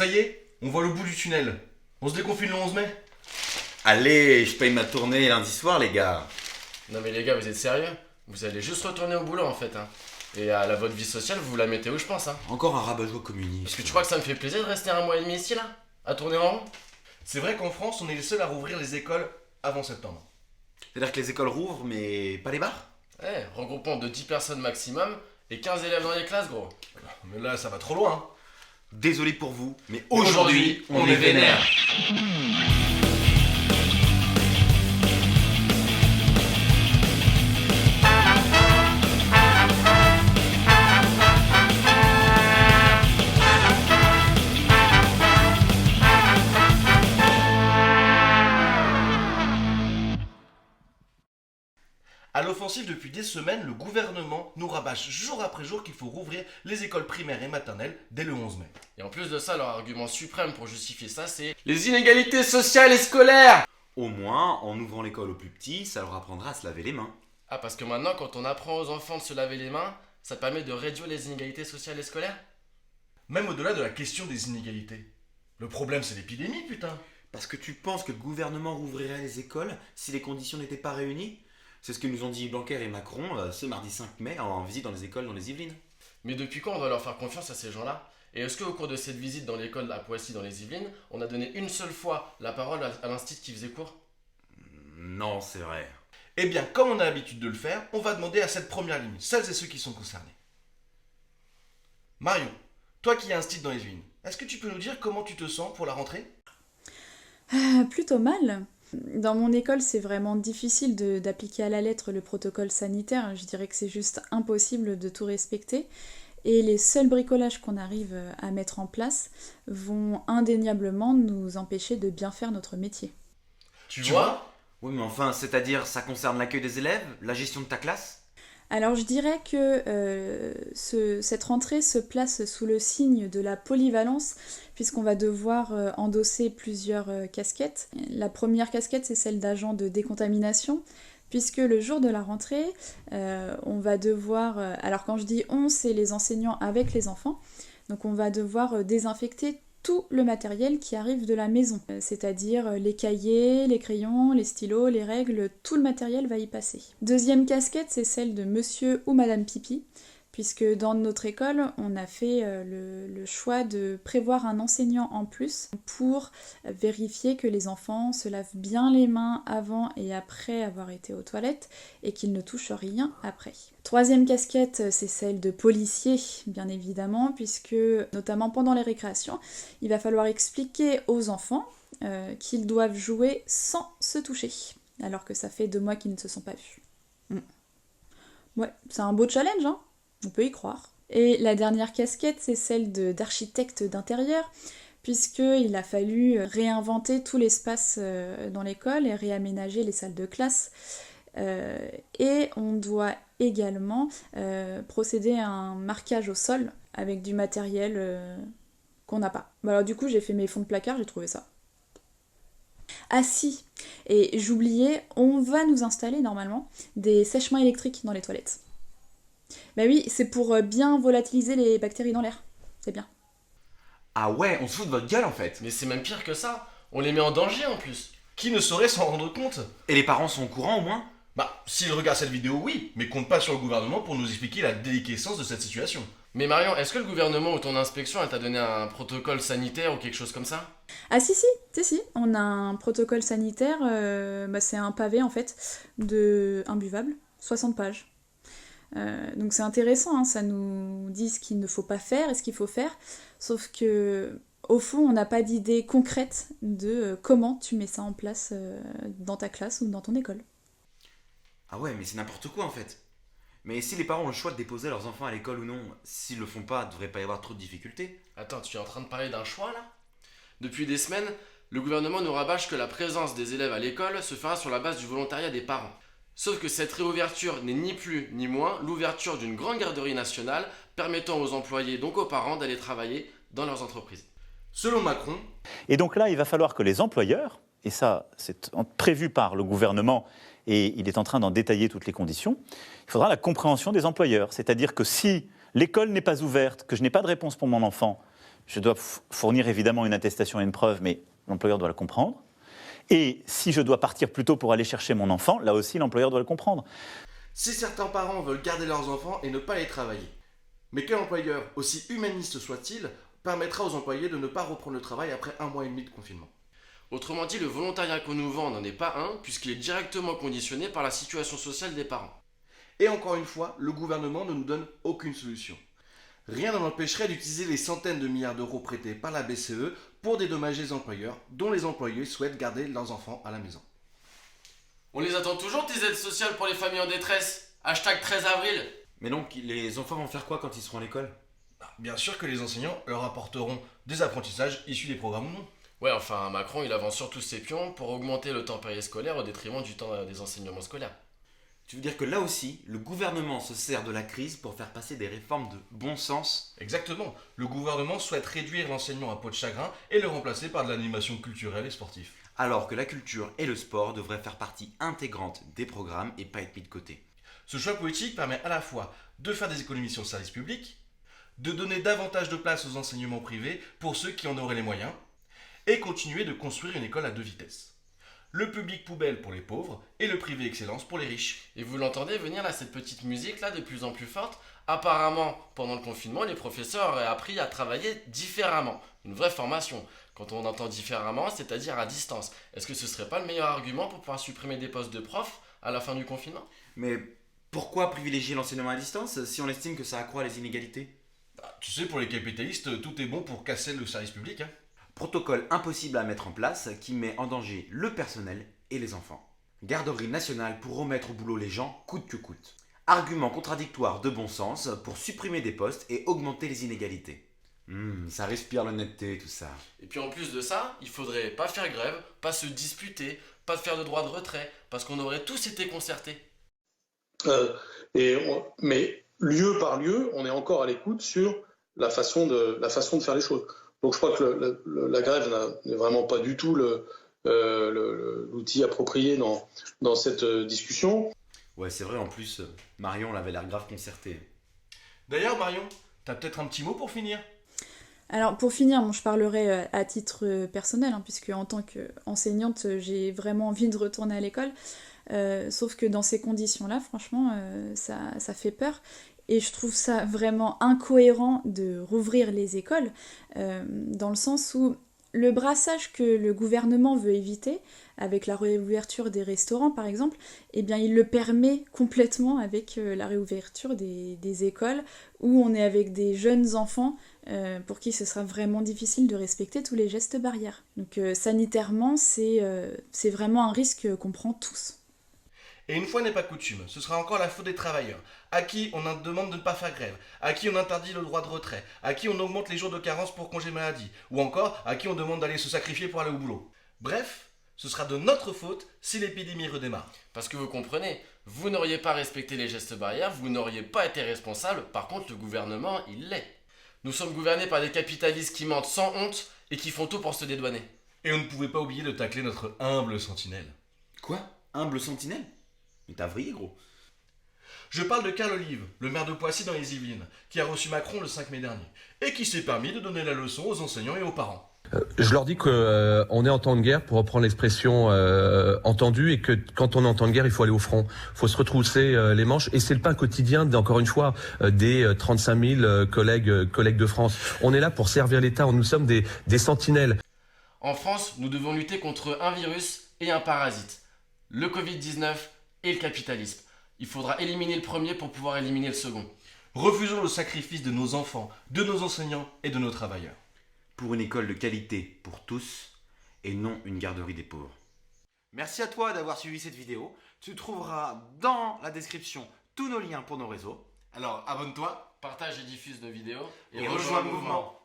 Ça y est, on voit le bout du tunnel. On se déconfine le 11 mai? Allez, je paye ma tournée lundi soir, les gars. Non mais les gars, vous êtes sérieux? Vous allez juste retourner au boulot en fait, hein. Et à votre vie sociale, vous la mettez où je pense, hein. Encore un rabat-joie communiste. Est-ce que tu crois que ça me fait plaisir de rester un mois et demi ici là? À tourner en rond? C'est vrai qu'en France, on est les seuls à rouvrir les écoles avant septembre. C'est-à-dire que les écoles rouvrent, mais pas les bars? Regroupement de 10 personnes maximum et 15 élèves dans les classes, gros. Mais là, ça va trop loin. Désolé pour vous, mais Aujourd'hui, on est vénère. À l'offensive depuis des semaines, le gouvernement nous rabâche jour après jour qu'il faut rouvrir les écoles primaires et maternelles dès le 11 mai. Et en plus de ça, leur argument suprême pour justifier ça, c'est les inégalités sociales et scolaires. Au moins, en ouvrant l'école aux plus petits, ça leur apprendra à se laver les mains. Ah, parce que maintenant, quand on apprend aux enfants de se laver les mains, ça permet de réduire les inégalités sociales et scolaires? Même au-delà de la question des inégalités. Le problème, c'est l'épidémie, putain. Parce que tu penses que le gouvernement rouvrirait les écoles si les conditions n'étaient pas réunies? C'est ce que nous ont dit Blanquer et Macron ce mardi 5 mai en visite dans les écoles dans les Yvelines. Mais depuis quand on doit leur faire confiance à ces gens-là? Et est-ce qu'au cours de cette visite dans l'école à Poissy dans les Yvelines, on a donné une seule fois la parole à l'institut qui faisait cours? Non, c'est vrai. Eh bien, comme on a l'habitude de le faire, on va demander à cette première ligne, celles et ceux qui sont concernés. Marion, toi qui es instit dans les Yvelines, est-ce que tu peux nous dire comment tu te sens pour la rentrée? Plutôt mal. Dans mon école, c'est vraiment difficile d'appliquer à la lettre le protocole sanitaire. Je dirais que c'est juste impossible de tout respecter. Et les seuls bricolages qu'on arrive à mettre en place vont indéniablement nous empêcher de bien faire notre métier. Tu vois? Oui, mais enfin, c'est-à-dire, ça concerne l'accueil des élèves, la gestion de ta classe? Alors je dirais que cette rentrée se place sous le signe de la polyvalence, puisqu'on va devoir endosser plusieurs casquettes. La première casquette, c'est celle d'agent de décontamination, puisque le jour de la rentrée, on va devoir, alors quand je dis on, c'est les enseignants avec les enfants, donc on va devoir désinfecter tout le matériel qui arrive de la maison, c'est-à-dire les cahiers, les crayons, les stylos, les règles, tout le matériel va y passer. Deuxième casquette, c'est celle de monsieur ou madame Pipi, puisque dans notre école, on a fait le choix de prévoir un enseignant en plus pour vérifier que les enfants se lavent bien les mains avant et après avoir été aux toilettes et qu'ils ne touchent rien après. Troisième casquette, c'est celle de policier, bien évidemment, puisque notamment pendant les récréations, il va falloir expliquer aux enfants qu'ils doivent jouer sans se toucher, alors que ça fait 2 mois qu'ils ne se sont pas vus. Ouais, c'est un beau challenge, hein. On peut y croire. Et la dernière casquette, c'est celle d'architecte d'intérieur, puisqu'il a fallu réinventer tout l'espace dans l'école et réaménager les salles de classe. Et on doit également procéder à un marquage au sol avec du matériel qu'on n'a pas. Alors du coup, j'ai fait mes fonds de placard, j'ai trouvé ça. Ah si, et j'oubliais, on va nous installer normalement des sèche-mains électriques dans les toilettes. Bah oui, c'est pour bien volatiliser les bactéries dans l'air. C'est bien. Ah ouais, on se fout de votre gueule en fait. Mais c'est même pire que ça, on les met en danger en plus. Qui ne saurait s'en rendre compte? Et les parents sont au courant au moins? Bah, s'ils regardent cette vidéo, oui, mais compte pas sur le gouvernement pour nous expliquer la déliquescence de cette situation. Mais Marion, est-ce que le gouvernement ou ton inspection, elle t'a donné un protocole sanitaire ou quelque chose comme ça? Ah si, on a un protocole sanitaire, c'est un pavé en fait, imbuvable, 60 pages. Donc c'est intéressant, hein, ça nous dit ce qu'il ne faut pas faire et ce qu'il faut faire, sauf que au fond on n'a pas d'idée concrète de comment tu mets ça en place dans ta classe ou dans ton école. Ah ouais, mais c'est n'importe quoi en fait. Mais si les parents ont le choix de déposer leurs enfants à l'école ou non, s'ils le font pas, il devrait pas y avoir trop de difficultés. Attends, tu es en train de parler d'un choix là? Depuis des semaines, le gouvernement nous rabâche que la présence des élèves à l'école se fera sur la base du volontariat des parents. Sauf que cette réouverture n'est ni plus ni moins l'ouverture d'une grande garderie nationale permettant aux employés, donc aux parents, d'aller travailler dans leurs entreprises. Selon Macron, Et donc là, il va falloir que les employeurs, et ça c'est prévu par le gouvernement et il est en train d'en détailler toutes les conditions, il faudra la compréhension des employeurs. C'est-à-dire que si l'école n'est pas ouverte, que je n'ai pas de réponse pour mon enfant, je dois fournir évidemment une attestation et une preuve, mais l'employeur doit le comprendre. Et si je dois partir plus tôt pour aller chercher mon enfant, là aussi l'employeur doit le comprendre. Si certains parents veulent garder leurs enfants et ne pas les travailler, mais quel employeur, aussi humaniste soit-il, permettra aux employés de ne pas reprendre le travail après 1 mois et demi de confinement? Autrement dit, le volontariat qu'on nous vend n'en est pas un, puisqu'il est directement conditionné par la situation sociale des parents. Et encore une fois, le gouvernement ne nous donne aucune solution. Rien n'en empêcherait d'utiliser les centaines de milliards d'euros prêtés par la BCE pour dédommager les employeurs dont les employés souhaitent garder leurs enfants à la maison. On les attend toujours, tes aides sociales pour les familles en détresse. Hashtag 13 avril. Mais donc, les enfants vont faire quoi quand ils seront à l'école? Bien sûr que les enseignants leur apporteront des apprentissages issus des programmes ou non. Ouais, enfin, Macron, il avance surtout ses pions pour augmenter le temps périscolaire au détriment du temps des enseignements scolaires. Tu veux dire que là aussi, le gouvernement se sert de la crise pour faire passer des réformes de bon sens? Exactement. Le gouvernement souhaite réduire l'enseignement à peau de chagrin et le remplacer par de l'animation culturelle et sportive. Alors que la culture et le sport devraient faire partie intégrante des programmes et pas être mis de côté. Ce choix politique permet à la fois de faire des économies sur le service public, de donner davantage de place aux enseignements privés pour ceux qui en auraient les moyens, et continuer de construire une école à 2 vitesses. Le public poubelle pour les pauvres et le privé excellence pour les riches. Et vous l'entendez venir là, cette petite musique là de plus en plus forte? Apparemment, pendant le confinement, les professeurs auraient appris à travailler différemment. Une vraie formation. Quand on entend différemment, c'est-à-dire à distance. Est-ce que ce serait pas le meilleur argument pour pouvoir supprimer des postes de profs à la fin du confinement? Mais pourquoi privilégier l'enseignement à distance si on estime que ça accroît les inégalités? Tu sais, pour les capitalistes, tout est bon pour casser le service public. Protocole impossible à mettre en place qui met en danger le personnel et les enfants. Garderie nationale pour remettre au boulot les gens coûte que coûte. Argument contradictoire de bon sens pour supprimer des postes et augmenter les inégalités. Ça respire l'honnêteté tout ça. Et puis en plus de ça, il faudrait pas faire grève, pas se disputer, pas faire de droit de retrait, parce qu'on aurait tous été concertés. Mais lieu par lieu, on est encore à l'écoute sur la façon de faire les choses. Donc je crois que la grève n'est vraiment pas du tout l'outil approprié dans cette discussion. Ouais, c'est vrai, en plus, Marion elle avait l'air grave concertée. D'ailleurs, Marion, t'as peut-être un petit mot pour finir? Alors pour finir, je parlerai à titre personnel, puisque en tant qu'enseignante, j'ai vraiment envie de retourner à l'école. Sauf que dans ces conditions-là, franchement, ça fait peur. Et je trouve ça vraiment incohérent de rouvrir les écoles, dans le sens où le brassage que le gouvernement veut éviter, avec la réouverture des restaurants par exemple, eh bien il le permet complètement avec la réouverture des écoles, où on est avec des jeunes enfants pour qui ce sera vraiment difficile de respecter tous les gestes barrières. Donc sanitairement, c'est vraiment un risque qu'on prend tous. Et une fois n'est pas coutume, ce sera encore la faute des travailleurs, à qui on demande de ne pas faire grève, à qui on interdit le droit de retrait, à qui on augmente les jours de carence pour congé maladie, ou encore à qui on demande d'aller se sacrifier pour aller au boulot. Bref, ce sera de notre faute si l'épidémie redémarre. Parce que vous comprenez, vous n'auriez pas respecté les gestes barrières, vous n'auriez pas été responsable, par contre le gouvernement, il l'est. Nous sommes gouvernés par des capitalistes qui mentent sans honte et qui font tout pour se dédouaner. Et on ne pouvait pas oublier de tacler notre humble sentinelle. Quoi? Humble sentinelle? Mais t'as vrillé, gros. Je parle de Carl Olive, le maire de Poissy dans les Yvelines, qui a reçu Macron le 5 mai dernier, et qui s'est permis de donner la leçon aux enseignants et aux parents. Je leur dis qu'on est en temps de guerre, pour reprendre l'expression entendue, et que quand on est en temps de guerre, il faut aller au front. Il faut se retrousser les manches, et c'est le pain quotidien, encore une fois, des 35 000 collègues de France. On est là pour servir l'État, nous sommes des sentinelles. En France, nous devons lutter contre un virus et un parasite, le Covid-19 et le capitalisme. Il faudra éliminer le premier pour pouvoir éliminer le second. Refusons le sacrifice de nos enfants, de nos enseignants et de nos travailleurs. Pour une école de qualité pour tous, et non une garderie des pauvres. Merci à toi d'avoir suivi cette vidéo. Tu trouveras dans la description tous nos liens pour nos réseaux. Alors abonne-toi, Partage et diffuse nos vidéos et rejoins le mouvement.